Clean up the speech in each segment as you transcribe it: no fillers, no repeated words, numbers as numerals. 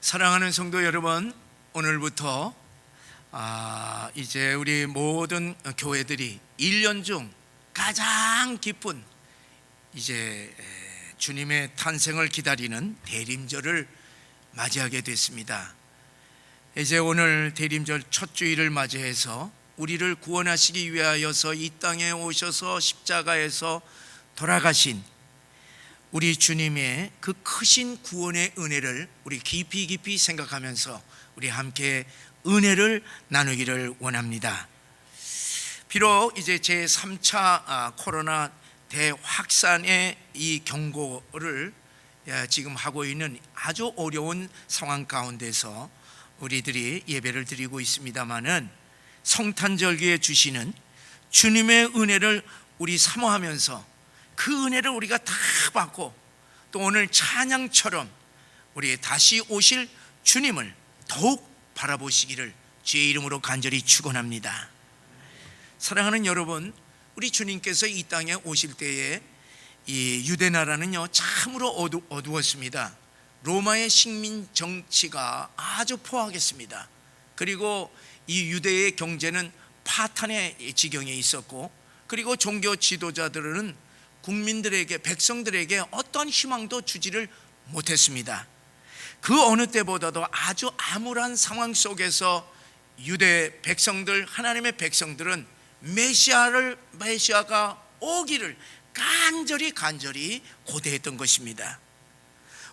사랑하는 성도 여러분, 오늘부터 이제 우리 모든 교회들이 1년 중 가장 기쁜 이제 주님의 탄생을 기다리는 대림절을 맞이하게 됐습니다. 이제 오늘 대림절 첫 주일을 맞이해서 우리를 구원하시기 위하여서 이 땅에 오셔서 십자가에서 돌아가신 우리 주님의 그 크신 구원의 은혜를 우리 깊이 생각하면서 우리 함께 은혜를 나누기를 원합니다. 비록 이제 제3차 코로나 대확산의 이 경고를 지금 하고 있는 아주 어려운 상황 가운데서 우리들이 예배를 드리고 있습니다마는 성탄절기에 주시는 주님의 은혜를 우리 사모하면서 그 은혜를 우리가 다 받고 또 오늘 찬양처럼 우리 다시 오실 주님을 더욱 바라보시기를 주의 이름으로 간절히 축원합니다. 사랑하는 여러분, 우리 주님께서 이 땅에 오실 때에 이 유대 나라는요 참으로 어두웠습니다. 로마의 식민 정치가 아주 포악했습니다. 그리고 이 유대의 경제는 파탄의 지경에 있었고, 그리고 종교 지도자들은 국민들에게, 백성들에게 어떤 희망도 주지를 못했습니다. 그 어느 때보다도 아주 암울한 상황 속에서 유대 백성들, 하나님의 백성들은 메시아가 오기를 간절히 고대했던 것입니다.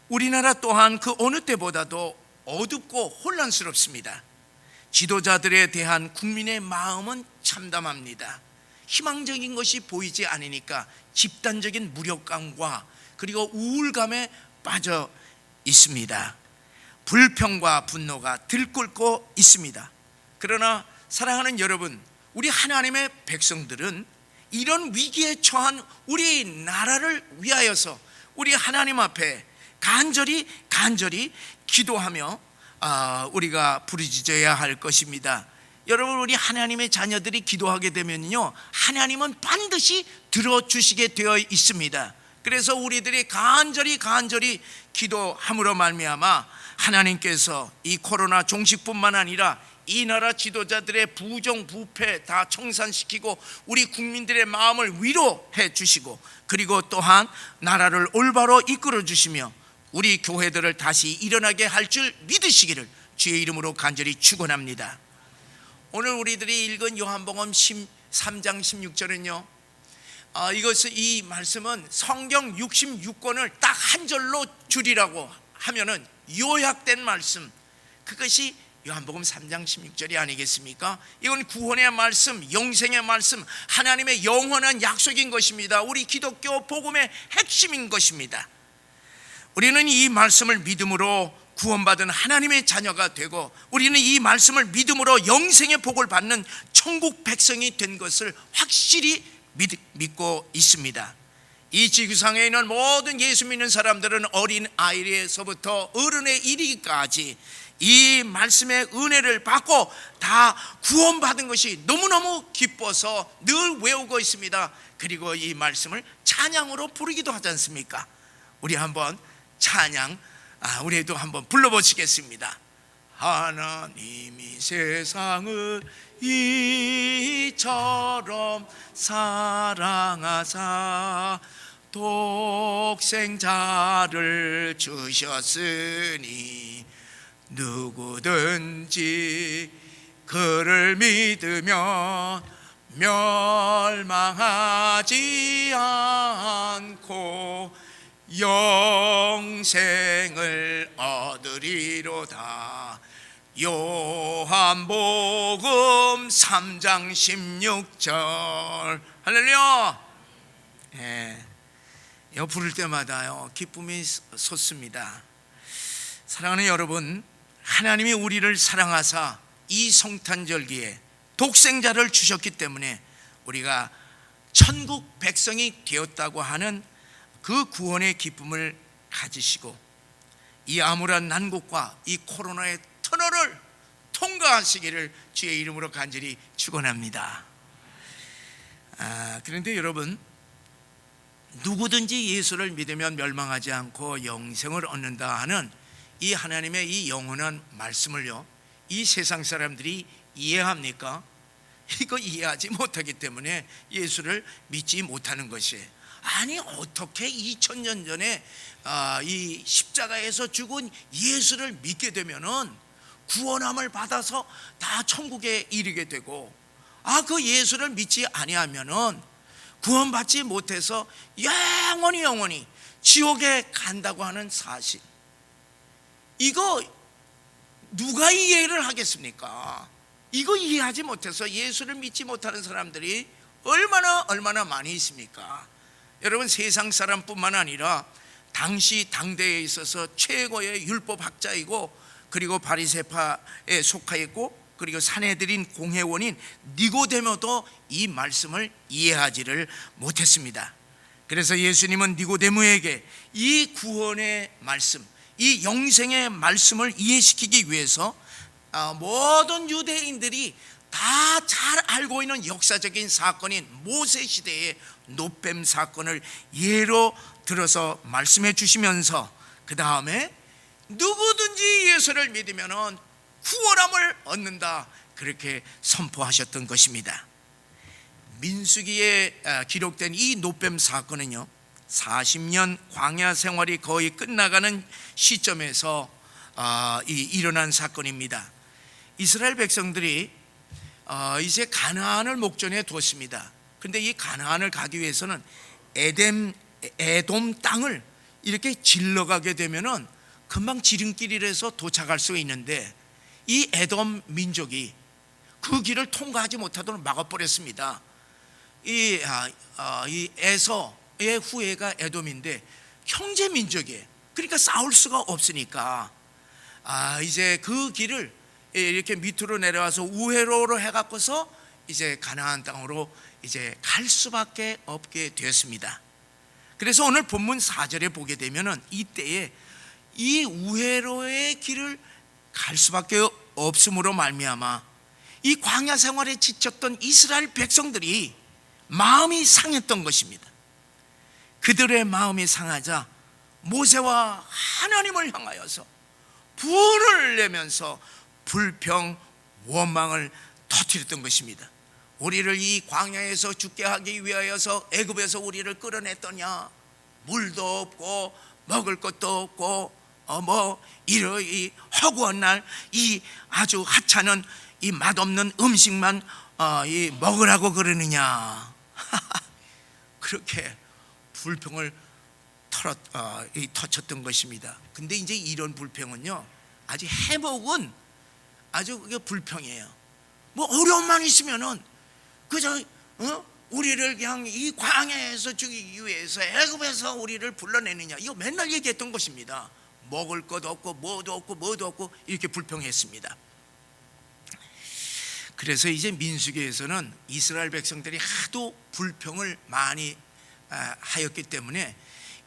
우리나라 또한 그 어느 때보다도 어둡고 혼란스럽습니다. 지도자들에 대한 국민의 마음은 참담합니다. 희망적인 것이 보이지 않으니까 집단적인 무력감과 그리고 우울감에 빠져 있습니다. 불평과 분노가 들끓고 있습니다. 그러나 사랑하는 여러분, 우리 하나님의 백성들은 이런 위기에 처한 우리 나라를 위하여서 우리 하나님 앞에 간절히 기도하며 우리가 부르짖어야 할 것입니다. 여러분, 우리 하나님의 자녀들이 기도하게 되면요 하나님은 반드시 들어주시게 되어 있습니다. 그래서 우리들이 간절히 기도함으로 말미암아 하나님께서 이 코로나 종식뿐만 아니라 이 나라 지도자들의 부정부패 다 청산시키고 우리 국민들의 마음을 위로해 주시고, 그리고 또한 나라를 올바로 이끌어 주시며 우리 교회들을 다시 일어나게 할 줄 믿으시기를 주의 이름으로 간절히 축원합니다. 오늘 우리들이 읽은 요한복음 3장 16절은요 이 말씀은 성경 66권을 딱 한 절로 줄이라고 하면은 요약된 말씀, 그것이 요한복음 3장 16절이 아니겠습니까? 이건 구원의 말씀, 영생의 말씀, 하나님의 영원한 약속인 것입니다. 우리 기독교 복음의 핵심인 것입니다. 우리는 이 말씀을 믿음으로 구원받은 하나님의 자녀가 되고, 우리는 이 말씀을 믿음으로 영생의 복을 받는 천국 백성이 된 것을 확실히 믿고 있습니다. 이 지구상에 있는 모든 예수 믿는 사람들은 어린 아이에서부터 어른에 이르기까지 이 말씀의 은혜를 받고 다 구원받은 것이 너무너무 기뻐서 늘 외우고 있습니다. 그리고 이 말씀을 찬양으로 부르기도 하지 않습니까? 우리 한번 찬양 우리도 한번 불러보시겠습니다. 하나님이 세상을 이처럼 사랑하사 독생자를 주셨으니 누구든지 그를 믿으면 멸망하지 않고 영생을 얻으리로다. 요한복음 3장 16절. 할렐루야. 이거 부를 때마다요 기쁨이 솟습니다. 사랑하는 여러분, 하나님이 우리를 사랑하사 이 성탄절기에 독생자를 주셨기 때문에 우리가 천국 백성이 되었다고 하는 그 구원의 기쁨을 가지시고 이 암울한 난국과 이 코로나의 터널을 통과하시기를 주의 이름으로 간절히 축원합니다. 그런데 여러분, 누구든지 예수를 믿으면 멸망하지 않고 영생을 얻는다 하는 이 하나님의 이 영원한 말씀을요, 이 세상 사람들이 이해합니까? 이거 이해하지 못하기 때문에 예수를 믿지 못하는 것이에요. 아니 어떻게 2000년 전에 이 십자가에서 죽은 예수를 믿게 되면은 구원함을 받아서 다 천국에 이르게 되고, 그 예수를 믿지 아니하면은 구원받지 못해서 영원히 지옥에 간다고 하는 사실, 이거 누가 이해를 하겠습니까? 이거 이해하지 못해서 예수를 믿지 못하는 사람들이 얼마나 많이 있습니까? 여러분, 세상 사람뿐만 아니라 당시 당대에 있어서 최고의 율법학자이고, 그리고 바리새파에 속하였고, 그리고 산헤드린 공회원인 니고데모도 이 말씀을 이해하지를 못했습니다. 그래서 예수님은 니고데모에게 이 구원의 말씀, 이 영생의 말씀을 이해시키기 위해서 모든 유대인들이 다 잘 알고 있는 역사적인 사건인 모세 시대의 노뱀 사건을 예로 들어서 말씀해 주시면서, 그 다음에 누구든지 예수를 믿으면 구원함을 얻는다, 그렇게 선포하셨던 것입니다. 민수기에 기록된 이 노뱀 사건은요, 40년 광야 생활이 거의 끝나가는 시점에서 일어난 사건입니다. 이스라엘 백성들이 이제 가나안을 목전에 두었습니다. 근데 이 가나안을 가기 위해서는 에돔 땅을 이렇게 질러가게 되면은 금방 지름길이라서 도착할 수 있는데, 이 에돔 민족이 그 길을 통과하지 못하도록 막아버렸습니다. 이 에서의 후예가 에돔인데 형제 민족이에요. 그러니까 싸울 수가 없으니까 이제 그 길을 이렇게 밑으로 내려와서 우회로로 해갖고서 이제 가나안 땅으로 이제 갈 수밖에 없게 되었습니다. 그래서 오늘 본문 4절에 보게 되면은 이때에 이 우회로의 길을 갈 수밖에 없음으로 말미암아 이 광야 생활에 지쳤던 이스라엘 백성들이 마음이 상했던 것입니다. 그들의 마음이 상하자 모세와 하나님을 향하여서 불을 내면서 불평 원망을 터뜨렸던 것입니다. 우리를 이 광야에서 죽게 하기 위하여서 애굽에서 우리를 끌어냈더냐, 물도 없고 먹을 것도 없고 이 허구한 날 이 아주 하찮은 이 맛없는 음식만 이 먹으라고 그러느냐 그렇게 불평을 터쳤던 것입니다. 근데 이제 이런 불평은요, 아주 해먹은 아주 그게 불평이에요. 뭐 어려움만 있으면은 그저 우리를 그냥 이 광야에서 죽이기 위해서 애굽에서 우리를 불러내느냐, 이거 맨날 얘기했던 것입니다. 먹을 것 없고 뭐도 없고 이렇게 불평했습니다. 그래서 이제 민수기에서는 이스라엘 백성들이 하도 불평을 많이 하였기 때문에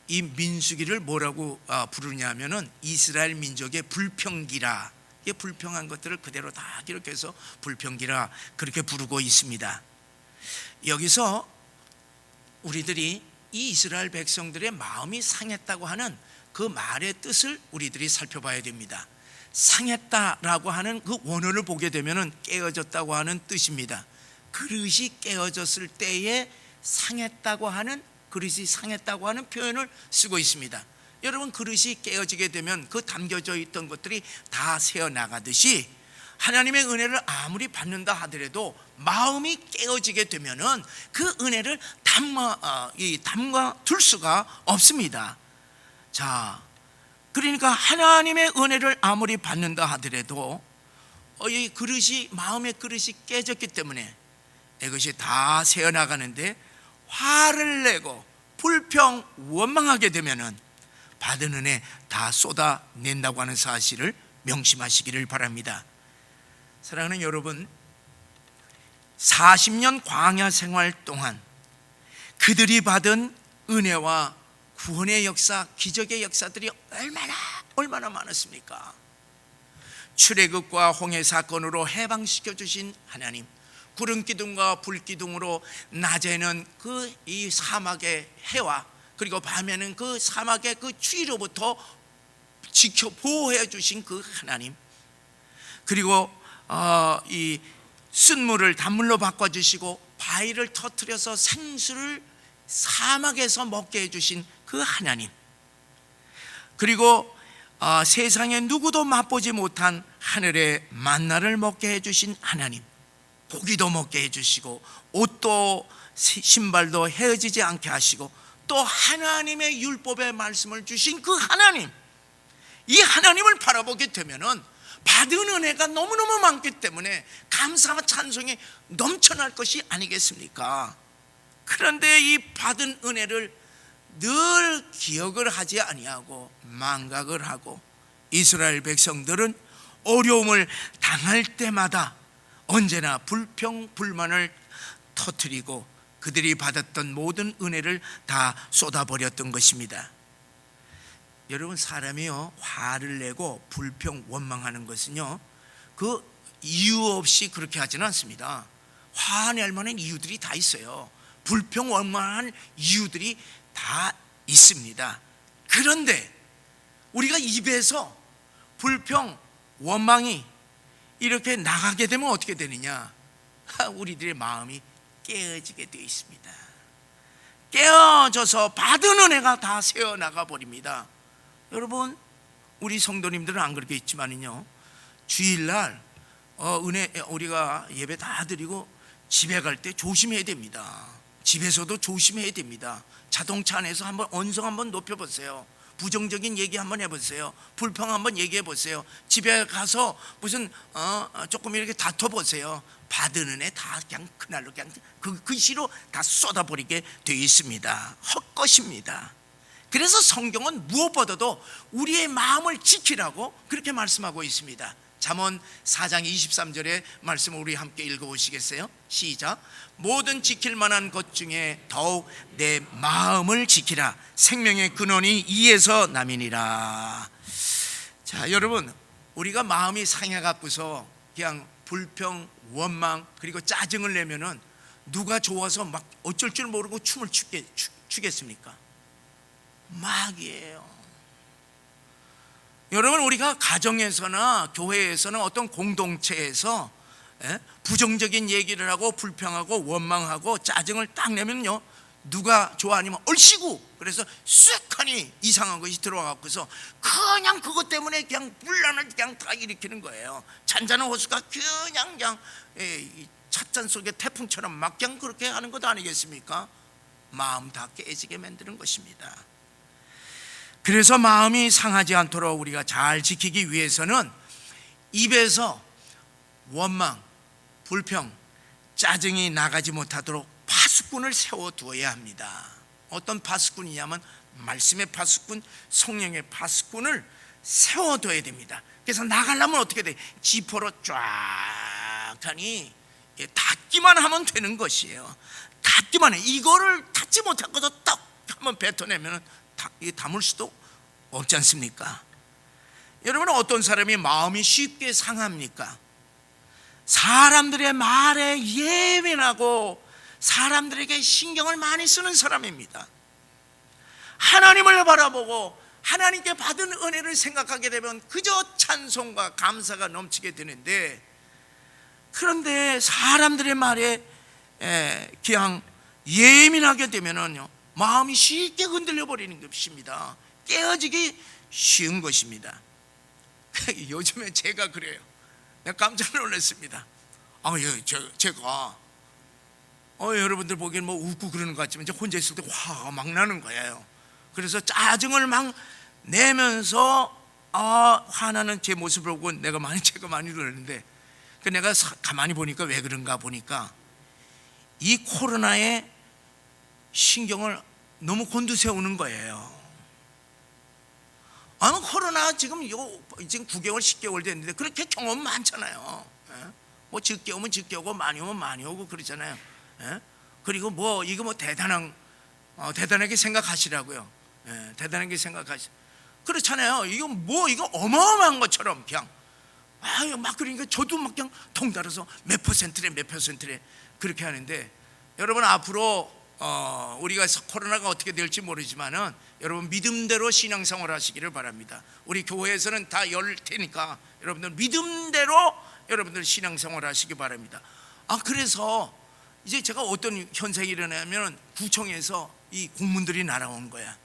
이 민수기를 뭐라고 부르냐면은 이스라엘 민족의 불평기라, 이게 불평한 것들을 그대로 다 기록해서 불평기라 그렇게 부르고 있습니다. 여기서 우리들이 이 이스라엘 백성들의 마음이 상했다고 하는 그 말의 뜻을 우리들이 살펴봐야 됩니다. 상했다라고 하는 그 원어를 보게 되면은 깨어졌다고 하는 뜻입니다. 그릇이 깨어졌을 때에 상했다고 하는 표현을 쓰고 있습니다. 여러분, 그릇이 깨어지게 되면 그 담겨져 있던 것들이 다 새어나가듯이 하나님의 은혜를 아무리 받는다 하더라도 마음이 깨어지게 되면은 그 은혜를 담가둘 수가 없습니다. 자, 그러니까 하나님의 은혜를 아무리 받는다 하더라도 이 그릇이, 마음의 그릇이 깨졌기 때문에 이것이 다 새어나가는데, 화를 내고 불평 원망하게 되면은 받은 은혜 다 쏟아낸다고 하는 사실을 명심하시기를 바랍니다. 사랑하는 여러분, 40년 광야 생활 동안 그들이 받은 은혜와 구원의 역사, 기적의 역사들이 얼마나 많았습니까? 출애굽과 홍해 사건으로 해방시켜 주신 하나님, 구름 기둥과 불 기둥으로 낮에는 이 사막의 해와, 그리고 밤에는 그 사막의 그 추위로부터 지켜 보호해 주신 그 하나님, 그리고 이 쓴물을 단물로 바꿔주시고 바위를 터뜨려서 생수를 사막에서 먹게 해주신 그 하나님, 그리고 세상에 누구도 맛보지 못한 하늘의 만나를 먹게 해주신 하나님, 고기도 먹게 해주시고 옷도 신발도 헤어지지 않게 하시고 또 하나님의 율법의 말씀을 주신 그 하나님, 이 하나님을 바라보게 되면은 받은 은혜가 너무너무 많기 때문에 감사와 찬송이 넘쳐날 것이 아니겠습니까? 그런데 이 받은 은혜를 늘 기억을 하지 아니하고 망각을 하고 이스라엘 백성들은 어려움을 당할 때마다 언제나 불평 불만을 터뜨리고 그들이 받았던 모든 은혜를 다 쏟아버렸던 것입니다. 여러분, 사람이요 화를 내고 불평 원망하는 것은요 그 이유 없이 그렇게 하지는 않습니다. 화낼 만한 이유들이 다 있어요. 불평 원망할 이유들이 다 있습니다. 그런데 우리가 입에서 불평 원망이 이렇게 나가게 되면 어떻게 되느냐? 우리들의 마음이 깨어지게 되어 있습니다. 깨어져서 받은 은혜가 다 새어나가 버립니다. 여러분, 우리 성도님들은 안 그렇게 있지만요 주일날 은혜 우리가 예배 다 드리고 집에 갈 때 조심해야 됩니다. 집에서도 조심해야 됩니다. 자동차 안에서 한번 언성 한번 높여보세요. 부정적인 얘기 한번 해보세요. 불평 한번 얘기해 보세요. 집에 가서 무슨 조금 이렇게 다퉈보세요. 받은 은혜 다 그냥 그날로 그냥 그 시로 다 쏟아버리게 되어 있습니다. 헛것입니다. 그래서 성경은 무엇보다도 우리의 마음을 지키라고 그렇게 말씀하고 있습니다. 잠언 4장 23절의 말씀을 우리 함께 읽어보시겠어요? 시작. 모든 지킬 만한 것 중에 더욱 내 마음을 지키라. 생명의 근원이 이에서 남이니라. 자, 여러분, 우리가 마음이 상해갖고서 그냥 불평, 원망 그리고 짜증을 내면은 누가 좋아서 막 어쩔 줄 모르고 춤을 추겠습니까? 막이에요. 여러분, 우리가 가정에서나 교회에서나 어떤 공동체에서 부정적인 얘기를 하고 불평하고 원망하고 짜증을 딱 내면요 누가 좋아 아니면 얼씨구 그래서 쑥하니 이상한 것이 들어와갖고서 그냥 그것 때문에 그냥 분란을 그냥 다 일으키는 거예요. 잔잔한 호수가 그냥 찻잔 속에 태풍처럼 막 그냥 그렇게 하는 것 아니겠습니까? 마음 다 깨지게 만드는 것입니다. 그래서 마음이 상하지 않도록 우리가 잘 지키기 위해서는 입에서 원망, 불평, 짜증이 나가지 못하도록 파수꾼을 세워두어야 합니다. 어떤 파수꾼이냐면 말씀의 파수꾼, 성령의 파수꾼을 세워둬야 됩니다. 그래서 나가려면 어떻게 돼? 지퍼로 쫙 하니 닿기만 하면 되는 것이에요. 닿기만 해. 이거를 닿지 못하고도 딱 한번 뱉어내면 담을 수도 없지 않습니까? 여러분은 어떤 사람이 마음이 쉽게 상합니까? 사람들의 말에 예민하고 사람들에게 신경을 많이 쓰는 사람입니다. 하나님을 바라보고 하나님께 받은 은혜를 생각하게 되면 그저 찬송과 감사가 넘치게 되는데, 그런데 사람들의 말에 그냥 예민하게 되면은요 마음이 쉽게 흔들려 버리는 것입니다. 깨어지기 쉬운 것입니다. 요즘에 제가 그래요. 내가 깜짝 놀랐습니다. 제가 여러분들 보기엔 뭐 웃고 그러는 것 같지만 이제 혼자 있을 때 화가 막 나는 거예요. 그래서 짜증을 막 내면서 화나는 제 모습을 보고 제가 많이 놀랐는데, 내가 가만히 보니까 왜 그런가 보니까 이 코로나에 신경을 너무 곤두세우는 거예요. 코로나 지금 9개월 10개월 됐는데 그렇게 경험 많잖아요. 뭐 적게 오면 적게 오고 많이 오면 많이 오고 그러잖아요. 그리고 이거 대단하게 생각하시라고요. 대단하게 그렇잖아요. 이거 어마어마한 것처럼 그냥 막 그러니까 저도 막 그냥 통달아서 몇 퍼센트래 그렇게 하는데, 여러분 앞으로 우리가 코로나가 어떻게 될지 모르지만은 여러분 믿음대로 신앙생활 하시기를 바랍니다. 우리 교회에서는 다 열 테니까 여러분들 믿음대로 여러분들 신앙생활 하시기 바랍니다. 그래서 이제 제가 어떤 현상이 일어나면 구청에서 이 공문들이 날아오는 거야.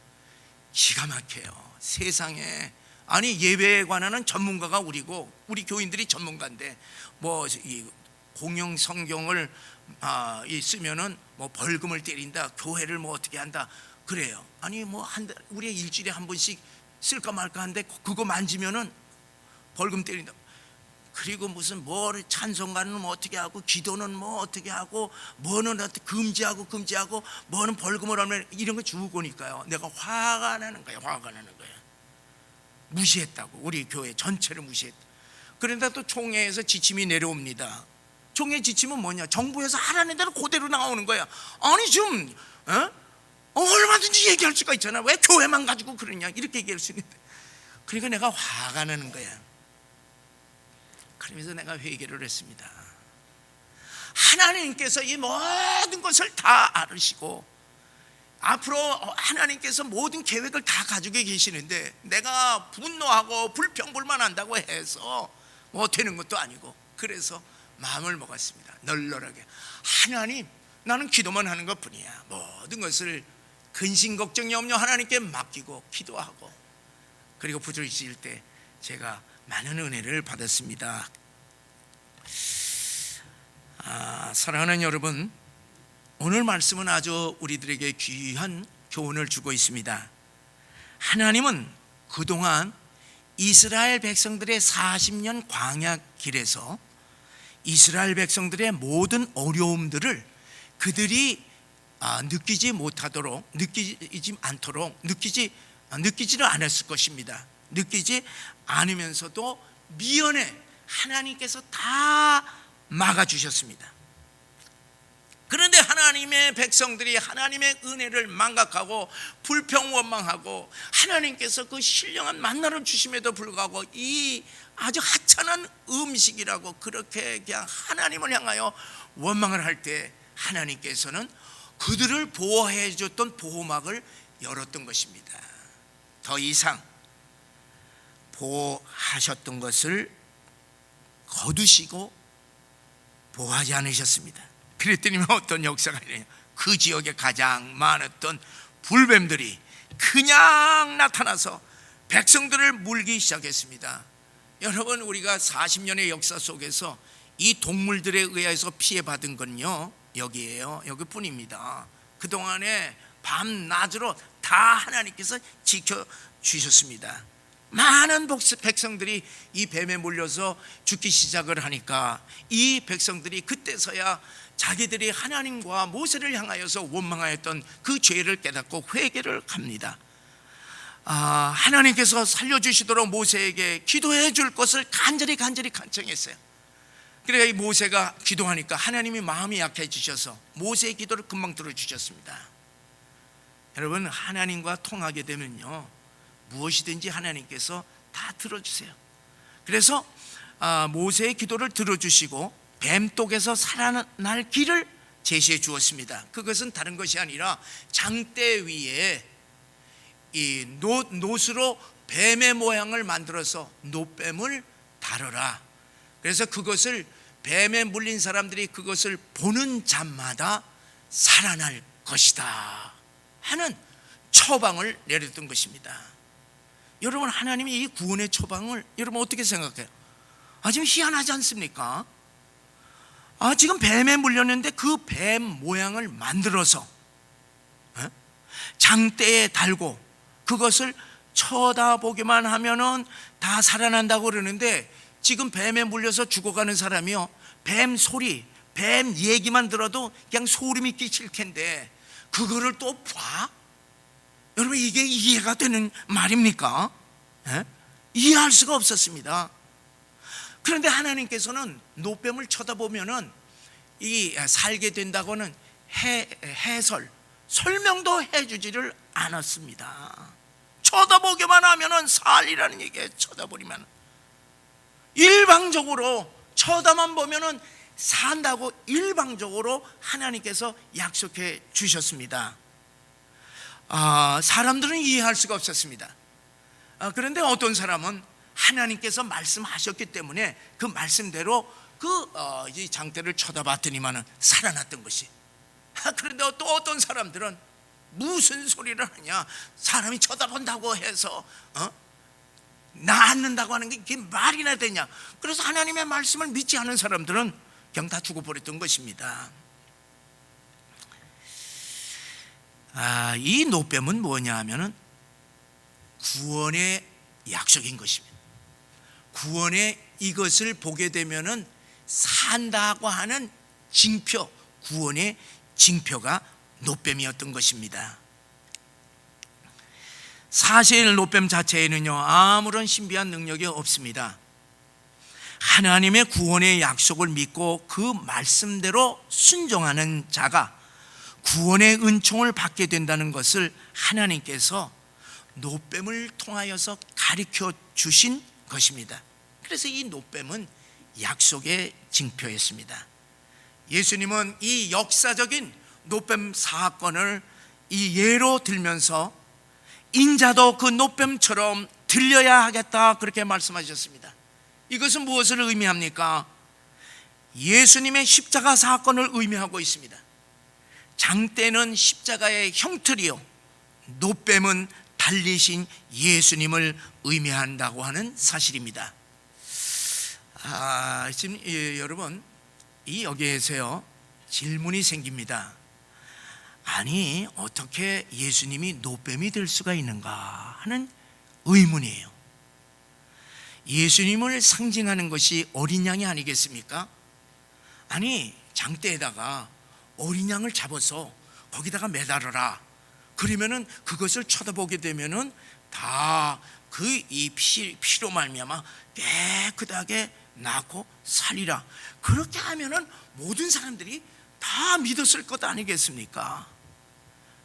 기가 막혀요. 세상에. 아니 예배에 관한 전문가가 우리고 우리 교인들이 전문가인데 뭐 이 공영 성경을 쓰면은 뭐 벌금을 때린다, 교회를 뭐 어떻게 한다 그래요. 아니 뭐 우리 일주일에 한 번씩 쓸까 말까 하는데 그거 만지면은 벌금 때린다. 그리고 무슨 뭘 찬송가는 뭐 어떻게 하고 기도는 뭐 어떻게 하고 뭐는 어떻게 금지하고 뭐는 벌금을 하면 이런 거 주고니까요. 내가 화가 나는 거야. 무시했다고. 우리 교회 전체를 무시했다. 그런데 또 총회에서 지침이 내려옵니다. 총회 지침은 뭐냐? 정부에서 하라는 대로 그대로 나오는 거야. 아니 좀 얼마든지 얘기할 수가 있잖아. 왜 교회만 가지고 그러냐 이렇게 얘기할 수 있는데. 그러니까 내가 화가 나는 거야. 그러면서 내가 회개를 했습니다. 하나님께서 이 모든 것을 다 알으시고 앞으로 하나님께서 모든 계획을 다 가지고 계시는데 내가 분노하고 불평불만한다고 해서 뭐 되는 것도 아니고, 그래서 마음을 먹었습니다. 널널하게 하나님, 나는 기도만 하는 것뿐이야. 모든 것을 근심 걱정이 없냐 하나님께 맡기고 기도하고, 그리고 부르실 때 제가 많은 은혜를 받았습니다. 사랑하는 여러분, 오늘 말씀은 아주 우리들에게 귀한 교훈을 주고 있습니다. 하나님은 그동안 이스라엘 백성들의 40년 광야 길에서 이스라엘 백성들의 모든 어려움들을 그들이 느끼지는 않았을 것입니다. 느끼지 않으면서도 미연에 하나님께서 다 막아주셨습니다. 그런데 하나님의 백성들이 하나님의 은혜를 망각하고 불평원망하고 하나님께서 그 신령한 만나를 주심에도 불구하고 이 아주 하찮은 음식이라고 그렇게 그냥 하나님을 향하여 원망을 할 때 하나님께서는 그들을 보호해 줬던 보호막을 열었던 것입니다. 더 이상 보호하셨던 것을 거두시고 보호하지 않으셨습니다. 그랬더니 어떤 역사가 있냐? 그 지역에 가장 많았던 불뱀들이 그냥 나타나서 백성들을 물기 시작했습니다. 여러분, 우리가 40년의 역사 속에서 이 동물들에 의해서 피해받은 건요 여기에요. 여기뿐입니다. 그동안에 밤낮으로 다 하나님께서 지켜주셨습니다. 많은 백성들이 이 뱀에 물려서 죽기 시작을 하니까 이 백성들이 그때서야 자기들이 하나님과 모세를 향하여서 원망하였던 그 죄를 깨닫고 회개를 합니다. 하나님께서 살려주시도록 모세에게 기도해 줄 것을 간절히 간청했어요. 그래야 이 모세가 기도하니까 하나님이 마음이 약해지셔서 모세의 기도를 금방 들어주셨습니다. 여러분, 하나님과 통하게 되면요 무엇이든지 하나님께서 다 들어주세요. 그래서 모세의 기도를 들어주시고 뱀독에서 살아날 길을 제시해 주었습니다. 그것은 다른 것이 아니라 장대 위에 이 놋으로 뱀의 모양을 만들어서 놋뱀을 다뤄라. 그래서 그것을 뱀에 물린 사람들이 그것을 보는 자마다 살아날 것이다 하는 처방을 내렸던 것입니다. 여러분, 하나님이 이 구원의 처방을 여러분 어떻게 생각해요? 지금 희한하지 않습니까? 지금 뱀에 물렸는데 그 뱀 모양을 만들어서 장대에 달고 그것을 쳐다보기만 하면은 다 살아난다고 그러는데, 지금 뱀에 물려서 죽어가는 사람이요 뱀 소리, 뱀 얘기만 들어도 그냥 소름이 끼칠 텐데 그거를 또 봐? 여러분, 이게 이해가 되는 말입니까? 이해할 수가 없었습니다. 그런데 하나님께서는 놋뱀을 쳐다보면은 이 살게 된다고는 설명도 해주지를 않았습니다. 쳐다보기만 하면은 살이라는 얘기에 쳐다보기만 일방적으로 쳐다만 보면은 산다고 일방적으로 하나님께서 약속해 주셨습니다. 사람들은 이해할 수가 없었습니다. 그런데 어떤 사람은 하나님께서 말씀하셨기 때문에 그 말씀대로 이 장대를 쳐다봤더니만은 살아났던 것이. 그런데 또 어떤 사람들은 무슨 소리를 하냐, 사람이 쳐다본다고 해서 낫는다고 하는 게 이게 말이나 되냐. 그래서 하나님의 말씀을 믿지 않은 사람들은 그냥 다 죽어버렸던 것입니다. 이 노뱀은 뭐냐 하면은 구원의 약속인 것입니다. 구원의 이것을 보게 되면은 산다고 하는 징표, 구원의 징표가 노뱀이었던 것입니다. 사실 노뱀 자체에는요 아무런 신비한 능력이 없습니다. 하나님의 구원의 약속을 믿고 그 말씀대로 순종하는 자가 구원의 은총을 받게 된다는 것을 하나님께서 노뱀을 통하여서 가르쳐 주신 것입니다. 그래서 이 노뱀은 약속의 징표였습니다. 예수님은 이 역사적인 노뱀 사건을 이 예로 들면서 인자도 그 노뱀처럼 들려야 하겠다 그렇게 말씀하셨습니다. 이것은 무엇을 의미합니까? 예수님의 십자가 사건을 의미하고 있습니다. 장대는 십자가의 형틀이요, 노뱀은 달리신 예수님을 의미한다고 하는 사실입니다. 지금 여러분 여기에서요 질문이 생깁니다. 아니 어떻게 예수님이 노뱀이 될 수가 있는가 하는 의문이에요. 예수님을 상징하는 것이 어린 양이 아니겠습니까? 아니 장대에다가 어린 양을 잡아서 거기다가 매달아라. 그러면은 그것을 쳐다보게 되면은 다 그 이 피로 말미암아 깨끗하게 나고 살리라. 그렇게 하면은 모든 사람들이 다 믿었을 것 아니겠습니까?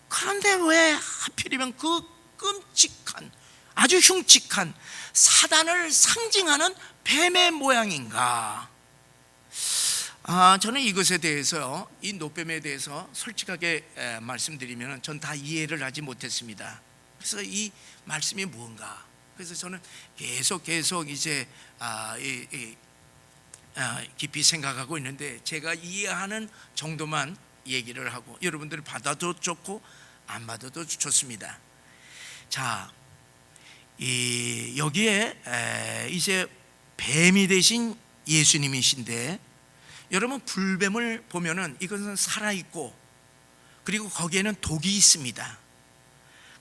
그런데 왜 하필이면 그 끔찍한 아주 흉측한 사단을 상징하는 뱀의 모양인가? 저는 이것에 대해서, 이 노뱀에 대해서 솔직하게 말씀드리면 전 다 이해를 하지 못했습니다. 그래서 이 말씀이 무언가, 그래서 저는 계속 이제 깊이 생각하고 있는데 제가 이해하는 정도만 얘기를 하고 여러분들 받아도 좋고 안 받아도 좋습니다. 자, 여기에 이제 뱀이 되신 예수님이신데, 여러분 불뱀을 보면은 이것은 살아있고 그리고 거기에는 독이 있습니다.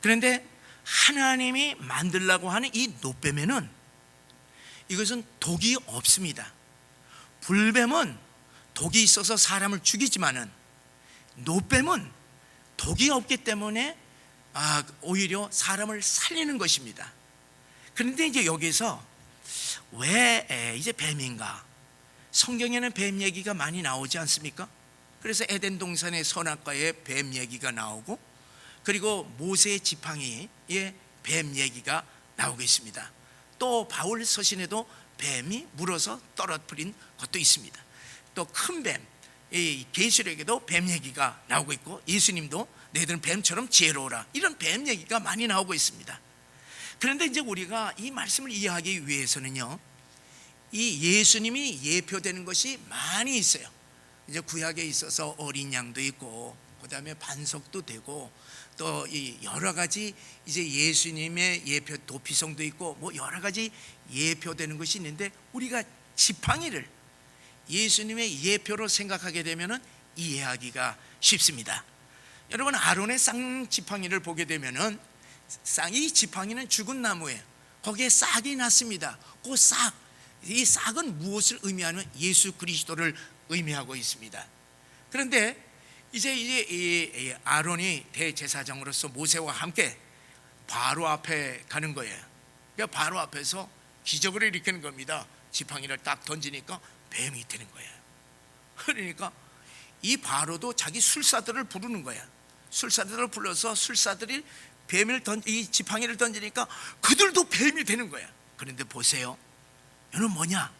그런데 하나님이 만들라고 하는 이 노뱀에는 이것은 독이 없습니다. 불뱀은 독이 있어서 사람을 죽이지만은 노뱀은 독이 없기 때문에 오히려 사람을 살리는 것입니다. 그런데 이제 여기서 왜 이제 뱀인가? 성경에는 뱀 얘기가 많이 나오지 않습니까? 그래서 에덴 동산의 선악과에 뱀 얘기가 나오고, 그리고 모세의 지팡이에 뱀 얘기가 나오고 있습니다. 또 바울 서신에도 뱀이 물어서 떨어뜨린 것도 있습니다. 또 큰 뱀, 계시록에도 뱀 얘기가 나오고 있고, 예수님도 너희들은 뱀처럼 지혜로우라, 이런 뱀 얘기가 많이 나오고 있습니다. 그런데 이제 우리가 이 말씀을 이해하기 위해서는요, 이 예수님이 예표되는 것이 많이 있어요. 이제 구약에 있어서 어린 양도 있고, 그 다음에 반석도 되고, 또 이 여러 가지 이제 예수님의 예표 도피성도 있고, 뭐 여러 가지 예표되는 것이 있는데, 우리가 지팡이를 예수님의 예표로 생각하게 되면은 이해하기가 쉽습니다. 여러분 아론의 쌍 지팡이를 보게 되면은 이 지팡이는 죽은 나무예요. 거기에 싹이 났습니다. 그 싹, 이 싹은 무엇을 의미하는? 예수 그리스도를 의미하고 있습니다. 그런데 이제 이 아론이 대제사장으로서 모세와 함께 바로 앞에 가는 거예요. 그러니까 바로 앞에서 기적을 일으키는 겁니다. 지팡이를 딱 던지니까 뱀이 되는 거예요. 그러니까 이 바로도 자기 술사들을 부르는 거야. 술사들을 불러서 술사들이 이 지팡이를 던지니까 그들도 뱀이 되는 거야. 그런데 보세요, 이는 뭐냐?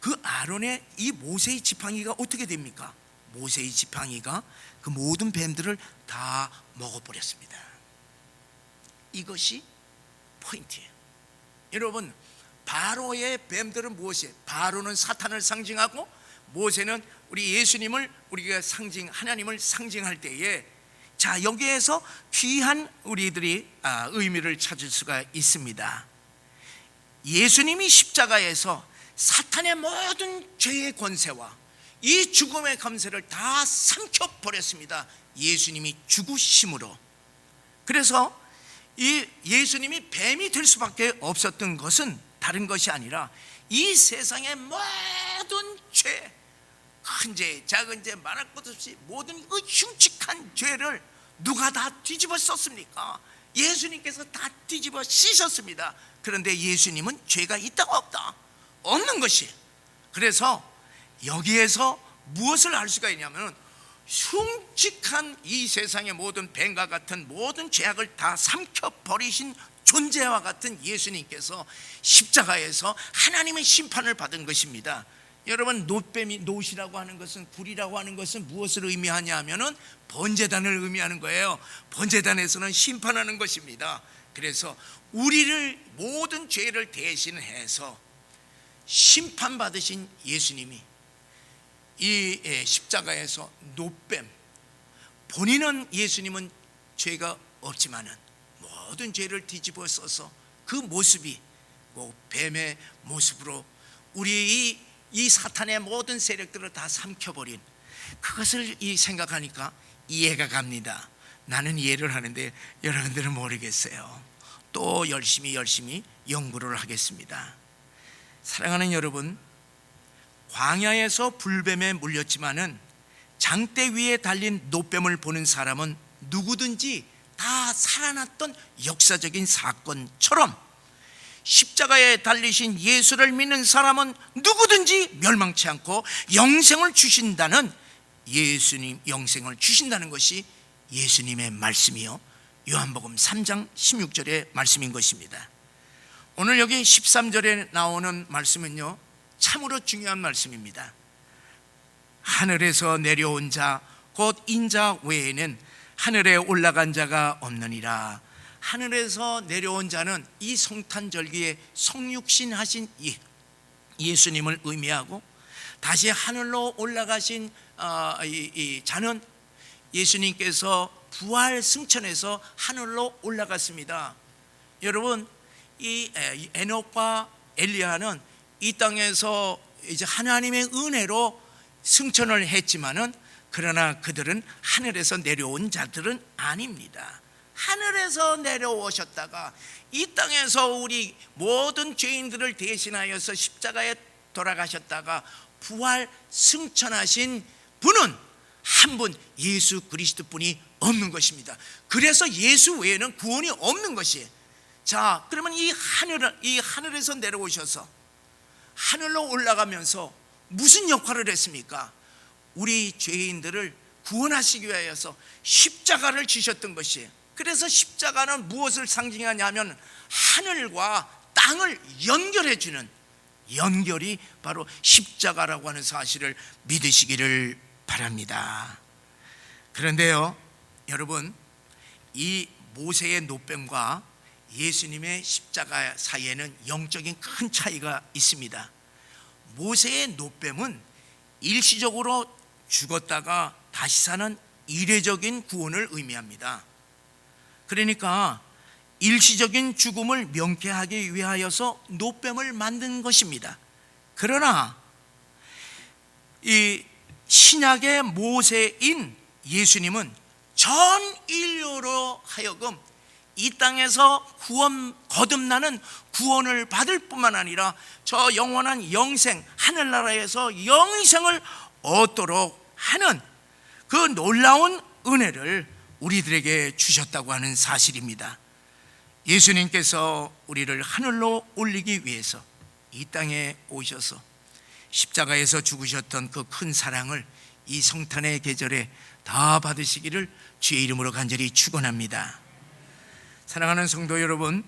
그 아론의 이 모세의 지팡이가 어떻게 됩니까? 모세의 지팡이가 그 모든 뱀들을 다 먹어버렸습니다. 이것이 포인트예요. 여러분, 바로의 뱀들은 무엇이에요? 바로는 사탄을 상징하고 모세는 우리 예수님을, 우리가 하나님을 상징할 때에, 자, 여기에서 귀한 우리들이 의미를 찾을 수가 있습니다. 예수님이 십자가에서 사탄의 모든 죄의 권세와 이 죽음의 감세를 다 삼켜버렸습니다. 예수님이 죽으심으로. 그래서 이 예수님이 뱀이 될 수밖에 없었던 것은 다른 것이 아니라 이 세상의 모든 죄, 큰 죄, 작은 죄, 말할 것 없이 모든 그 흉측한 죄를 누가 다 뒤집어 썼습니까? 예수님께서 다 뒤집어 씻었습니다. 그런데 예수님은 죄가 있다가 없다, 없는 것이. 그래서 여기에서 무엇을 알 수가 있냐면, 흉측한 이 세상의 모든 뱀과 같은 모든 죄악을 다 삼켜버리신 존재와 같은 예수님께서 십자가에서 하나님의 심판을 받은 것입니다. 여러분, 노시라고 하는 것은, 불이라고 하는 것은 무엇을 의미하냐 하면은 번제단을 의미하는 거예요. 번제단에서는 심판하는 것입니다. 그래서 우리를, 모든 죄를 대신해서 심판받으신 예수님이 이 십자가에서 노뱀, 본인은, 예수님은 죄가 없지만은 모든 죄를 뒤집어 써서 그 모습이 뱀의 모습으로 우리 이 사탄의 모든 세력들을 다 삼켜버린, 그것을 생각하니까 이해가 갑니다. 나는 이해를 하는데 여러분들은 모르겠어요. 또 열심히 연구를 하겠습니다. 사랑하는 여러분, 광야에서 불뱀에 물렸지만은 장대 위에 달린 노뱀을 보는 사람은 누구든지 다 살아났던 역사적인 사건처럼, 십자가에 달리신 예수를 믿는 사람은 누구든지 멸망치 않고 영생을 주신다는, 예수님 영생을 주신다는 것이 예수님의 말씀이요, 요한복음 3장 16절의 말씀인 것입니다. 오늘 여기 13절에 나오는 말씀은요, 참으로 중요한 말씀입니다. 하늘에서 내려온 자 곧 인자 외에는 하늘에 올라간 자가 없느니라. 하늘에서 내려온 자는 이 성탄절기에 성육신 하신 예수님을 의미하고, 다시 하늘로 올라가신 이 자는 예수님께서 부활 승천해서 하늘로 올라갔습니다. 여러분, 이 에녹과 엘리야는 이 땅에서 이제 하나님의 은혜로 승천을 했지만은, 그러나 그들은 하늘에서 내려온 자들은 아닙니다. 하늘에서 내려오셨다가 이 땅에서 우리 모든 죄인들을 대신하여서 십자가에 돌아가셨다가 부활 승천하신 분은 한 분, 예수 그리스도 뿐이 없는 것입니다. 그래서 예수 외에는 구원이 없는 것이에요. 자, 그러면 이 하늘에서 내려오셔서 하늘로 올라가면서 무슨 역할을 했습니까? 우리 죄인들을 구원하시기 위하여서 십자가를 지셨던 것이에요. 그래서 십자가는 무엇을 상징하냐면 하늘과 땅을 연결해주는, 연결이 바로 십자가라고 하는 사실을 믿으시기를 바랍니다. 그런데요, 여러분, 이 모세의 노뱀과 예수님의 십자가 사이에는 영적인 큰 차이가 있습니다. 모세의 노뱀은 일시적으로 죽었다가 다시 사는 이례적인 구원을 의미합니다. 그러니까 일시적인 죽음을 명쾌하기 위하여서 노뱀을 만든 것입니다. 그러나 이 신약의 모세인 예수님은 전 인류로 하여금 이 땅에서 거듭나는 구원을 받을 뿐만 아니라 저 영원한 영생, 하늘나라에서 영생을 얻도록 하는 그 놀라운 은혜를 우리들에게 주셨다고 하는 사실입니다. 예수님께서 우리를 하늘로 올리기 위해서 이 땅에 오셔서 십자가에서 죽으셨던 그 큰 사랑을 이 성탄의 계절에 다 받으시기를 주의 이름으로 간절히 축원합니다. 사랑하는 성도 여러분,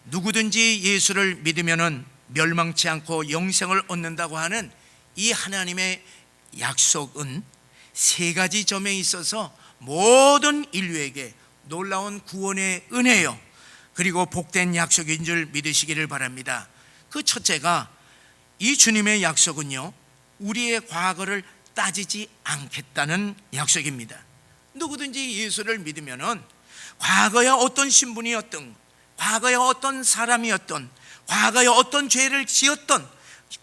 누구든지 예수를 믿으면은 멸망치 않고 영생을 얻는다고 하는 이 하나님의 약속은 세 가지 점에 있어서 모든 인류에게 놀라운 구원의 은혜요, 그리고 복된 약속인 줄 믿으시기를 바랍니다. 그 첫째가, 이 주님의 약속은요, 우리의 과거를 따지지 않겠다는 약속입니다. 누구든지 예수를 믿으면은 과거에 어떤 신분이었던, 과거에 어떤 사람이었던, 과거에 어떤 죄를 지었던,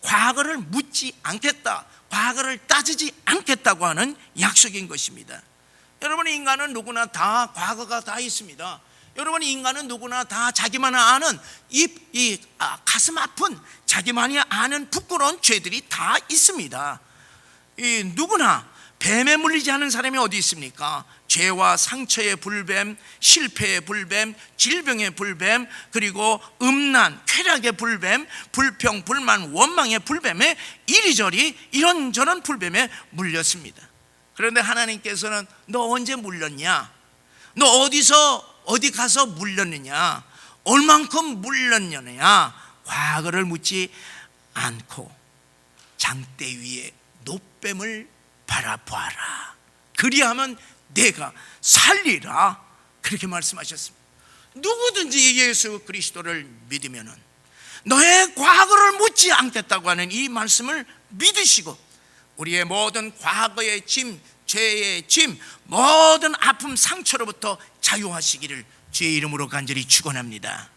과거를 묻지 않겠다, 과거를 따지지 않겠다고 하는 약속인 것입니다. 여러분, 인간은 누구나 다 과거가 다 있습니다. 여러분, 인간은 누구나 다 자기만 아는 가슴 아픈, 자기만이 아는 부끄러운 죄들이 다 있습니다. 누구나 뱀에 물리지 않은 사람이 어디 있습니까? 죄와 상처의 불뱀, 실패의 불뱀, 질병의 불뱀, 그리고 음란, 쾌락의 불뱀, 불평, 불만, 원망의 불뱀에 이리저리 이런저런 불뱀에 물렸습니다. 그런데 하나님께서는 너 언제 물렸냐? 너 어디 가서 물렸느냐? 얼만큼 물렸느냐? 과거를 묻지 않고 장대 위에 노뱀을 바라보아라. 그리하면 내가 살리라. 그렇게 말씀하셨습니다. 누구든지 예수 그리스도를 믿으면 너의 과거를 묻지 않겠다고 하는 이 말씀을 믿으시고 우리의 모든 과거의 짐, 죄의 짐, 모든 아픔, 상처로부터 자유하시기를 주의 이름으로 간절히 축원합니다.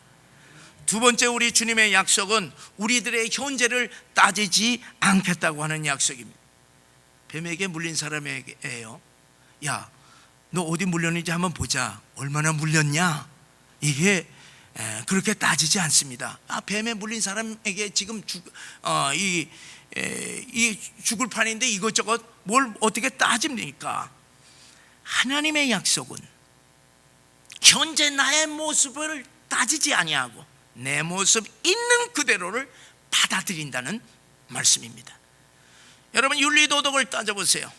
두 번째, 우리 주님의 약속은 우리들의 현재를 따지지 않겠다고 하는 약속입니다. 뱀에게 물린 사람에게요, 야, 너 어디 물렸는지 한번 보자. 얼마나 물렸냐? 이게 그렇게 따지지 않습니다. 뱀에 물린 사람에게 지금 죽을 판인데 이것저것 뭘 어떻게 따집니까? 하나님의 약속은 현재 나의 모습을 따지지 아니하고 내 모습 있는 그대로를 받아들인다는 말씀입니다. 여러분, 윤리도덕을 따져보세요.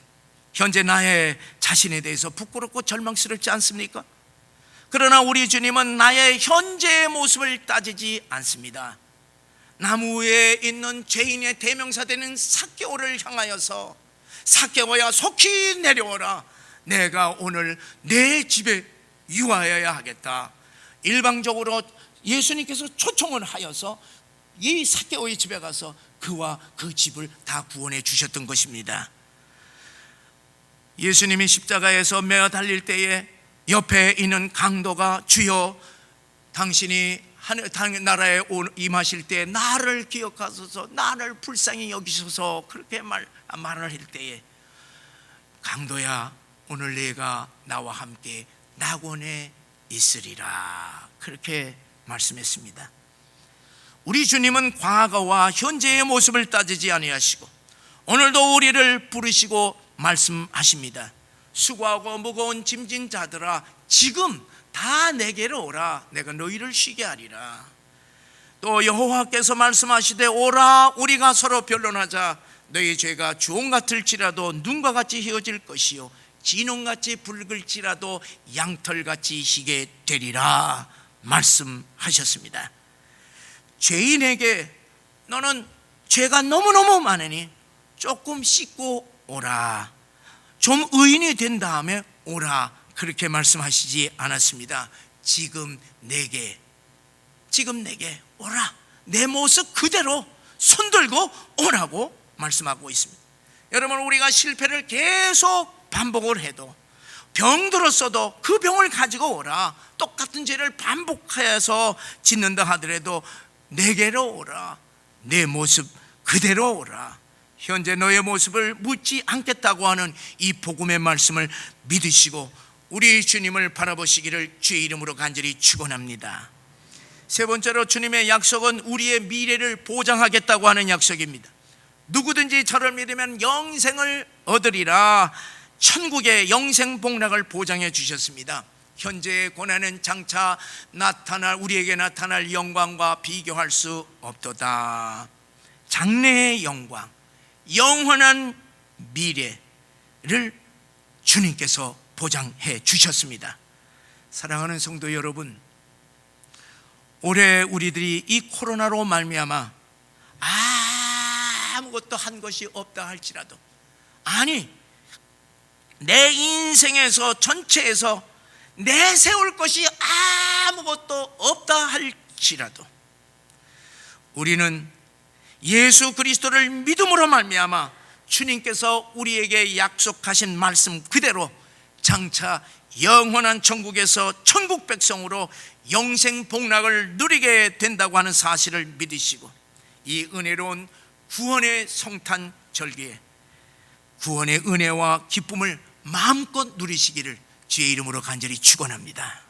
현재 나의 자신에 대해서 부끄럽고 절망스럽지 않습니까? 그러나 우리 주님은 나의 현재의 모습을 따지지 않습니다. 나무 위에 있는 죄인의 대명사 되는 삭개오를 향하여서 삭개오야 속히 내려오라. 내가 오늘 내 집에 유하여야 하겠다. 일방적으로 예수님께서 초청을 하여서 이 삭개오의 집에 가서 그와 그 집을 다 구원해 주셨던 것입니다. 예수님이 십자가에서 매어 달릴 때에 옆에 있는 강도가 주여 당신이 나라에 임하실 때 나를 기억하소서, 나를 불쌍히 여기소서, 그렇게 말을 할 때에 강도야, 오늘 네가 나와 함께 낙원에 있으리라, 그렇게 말씀했습니다. 우리 주님은 과거와 현재의 모습을 따지지 아니하시고 오늘도 우리를 부르시고 말씀하십니다. 수고하고 무거운 짐진 자들아, 지금 다 내게로 오라. 내가 너희를 쉬게 하리라. 또 여호와께서 말씀하시되 오라, 우리가 서로 변론하자. 너희 죄가 주홍 같을지라도 눈과 같이 희어질 것이요 진홍같이 붉을지라도 양털같이 희게 되리라 말씀하셨습니다. 죄인에게 너는 죄가 너무너무 많으니 조금 씻고 오라, 좀 의인이 된 다음에 오라, 그렇게 말씀하시지 않았습니다. 지금 내게 오라, 내 모습 그대로 손들고 오라고 말씀하고 있습니다. 여러분, 우리가 실패를 계속 반복을 해도, 병들었어도 그 병을 가지고 오라, 똑같은 죄를 반복하여서 짓는다 하더라도 내게로 오라, 내 모습 그대로 오라, 현재 너의 모습을 묻지 않겠다고 하는 이 복음의 말씀을 믿으시고 우리 주님을 바라보시기를 주의 이름으로 간절히 축원합니다. 세 번째로, 주님의 약속은 우리의 미래를 보장하겠다고 하는 약속입니다. 누구든지 저를 믿으면 영생을 얻으리라, 천국의 영생 복락을 보장해 주셨습니다. 현재의 고난은 장차 우리에게 나타날 영광과 비교할 수 없도다. 장래의 영광, 영원한 미래를 주님께서 보장해 주셨습니다. 사랑하는 성도 여러분, 올해 우리들이 이 코로나로 말미암아 아무것도 한 것이 없다 할지라도, 아니 내 인생에서 전체에서 내세울 것이 아무것도 없다 할지라도 우리는 예수 그리스도를 믿음으로 말미암아 주님께서 우리에게 약속하신 말씀 그대로 장차 영원한 천국에서 천국 백성으로 영생 복락을 누리게 된다고 하는 사실을 믿으시고, 이 은혜로운 구원의 성탄 절기에 구원의 은혜와 기쁨을 마음껏 누리시기를 주의 이름으로 간절히 축원합니다.